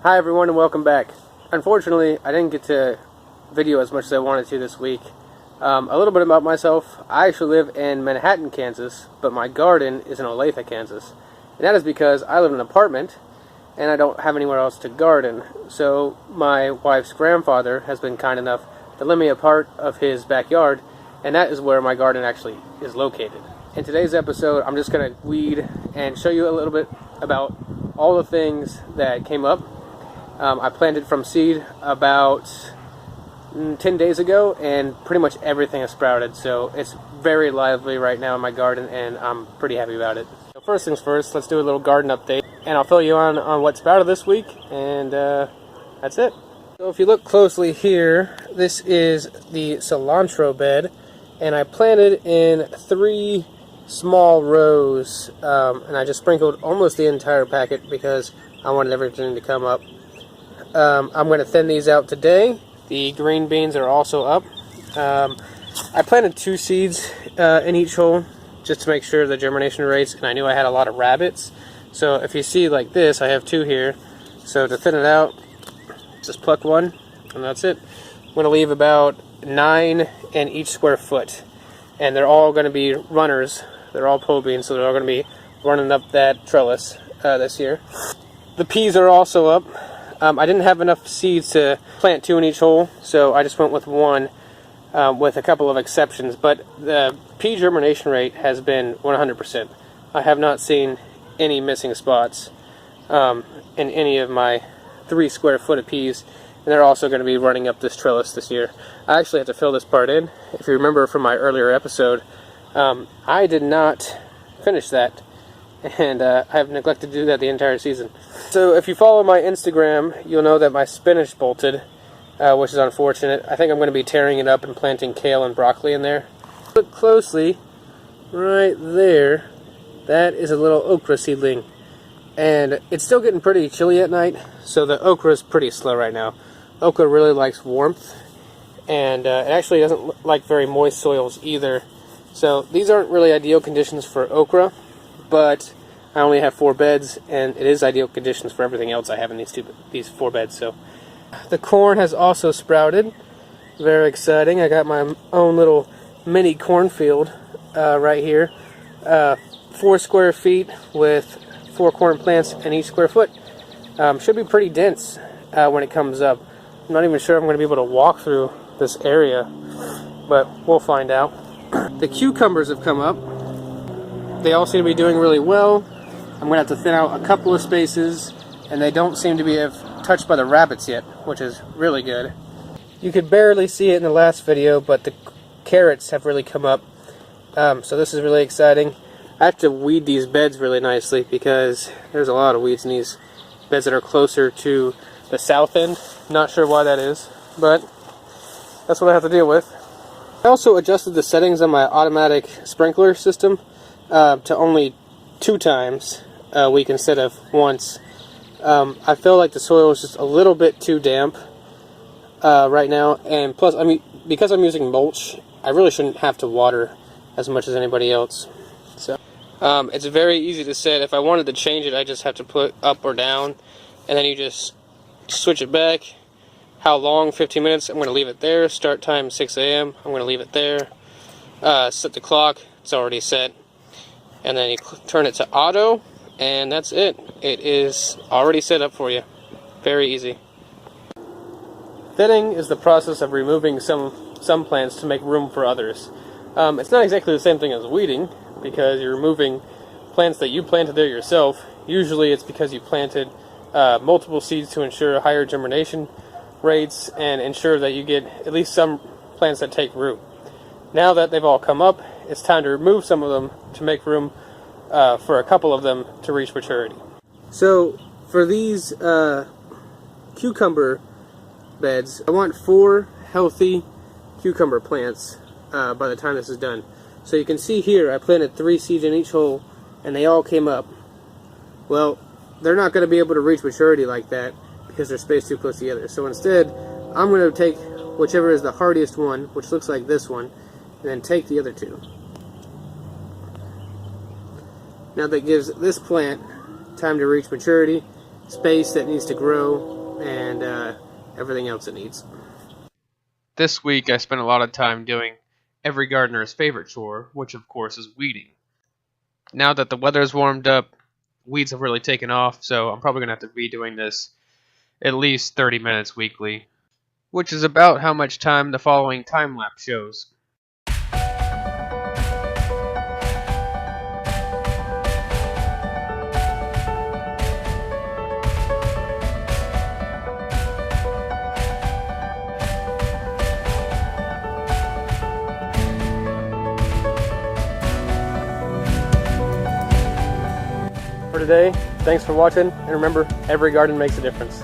Hi everyone and welcome back. Unfortunately, I didn't get to video as much as I wanted to this week. A little bit about myself. I actually live in Manhattan, Kansas, but my garden is in Olathe, Kansas. And that is because I live in an apartment and I don't have anywhere else to garden. So my wife's grandfather has been kind enough to lend me a part of his backyard, and that is where my garden actually is located. In today's episode, I'm just going to weed and show you a little bit about all the things that came up. I planted from seed about 10 days ago, and pretty much everything has sprouted, so it's very lively right now in my garden, and I'm pretty happy about it. So first things first, let's do a little garden update, and I'll fill you on what sprouted this week, and that's it. So if you look closely here, this is the cilantro bed, and I planted in 3 small rows, and I just sprinkled almost the entire packet because I wanted everything to come up. I'm going to thin these out today. The green beans are also up. I planted 2 seeds in each hole just to make sure the germination rates, and I knew I had a lot of rabbits. So if you see like this, I have 2 here. So to thin it out, just pluck 1, and that's it. I'm going to leave about 9 in each square foot. And they're all going to be runners. They're all pole beans, so they're all going to be running up that trellis this year. The peas are also up. I didn't have enough seeds to plant 2 in each hole, so I just went with 1 with a couple of exceptions. But the pea germination rate has been 100%. I have not seen any missing spots in any of my 3 square foot of peas, and they're also going to be running up this trellis this year. I actually have to fill this part in. If you remember from my earlier episode, I did not finish that, and I have neglected to do that the entire season. So if you follow my Instagram, you'll know that my spinach bolted, which is unfortunate. I think I'm going to be tearing it up and planting kale and broccoli in there. Look closely, right there, that is a little okra seedling. And it's still getting pretty chilly at night, so the okra is pretty slow right now. Okra really likes warmth, and it actually doesn't like very moist soils either. So these aren't really ideal conditions for okra, but I only have 4 beds, and it is ideal conditions for everything else I have in these 4 beds. So the corn has also sprouted. Very exciting. I got my own little mini cornfield right here. 4 square feet with 4 corn plants in each square foot. Should be pretty dense when it comes up. I'm not even sure I'm going to be able to walk through this area, but we'll find out. The cucumbers have come up. They all seem to be doing really well. I'm going to have to thin out a couple of spaces, and they don't seem to be touched by the rabbits yet, which is really good. You could barely see it in the last video, but the carrots have really come up. So this is really exciting. I have to weed these beds really nicely because there's a lot of weeds in these beds that are closer to the south end. Not sure why that is, but that's what I have to deal with. I also adjusted the settings on my automatic sprinkler system to only 2 times a week instead of once. I feel like the soil is just a little bit too damp right now, and plus, I mean, because I'm using mulch, I really shouldn't have to water as much as anybody else. So it's very easy to set. If I wanted to change it, I just have to put up or down, and then you just switch it back. How long? 15 minutes. I'm going to leave it there. Start time 6 a.m. I'm going to leave it there. Set the clock. It's already set. And then you turn it to auto, and that's it. It is already set up for you. Very easy. Thinning is the process of removing some plants to make room for others. It's not exactly the same thing as weeding, because you're removing plants that you planted there yourself. Usually it's because you planted multiple seeds to ensure higher germination rates and ensure that you get at least some plants that take root. Now that they've all come up, it's time to remove some of them to make room for a couple of them to reach maturity. So for these cucumber beds, I want 4 healthy cucumber plants by the time this is done. So you can see here I planted 3 seeds in each hole, and they all came up. Well, they're not going to be able to reach maturity like that because they're spaced too close together. So instead, I'm going to take whichever is the hardiest one, which looks like this one, and then take the other 2. Now that gives this plant time to reach maturity, space that needs to grow, and everything else it needs. This week I spent a lot of time doing every gardener's favorite chore, which of course is weeding. Now that the weather's warmed up, weeds have really taken off, so I'm probably going to have to be doing this at least 30 minutes weekly, which is about how much time the following time-lapse shows. For today, thanks for watching, and remember, every garden makes a difference.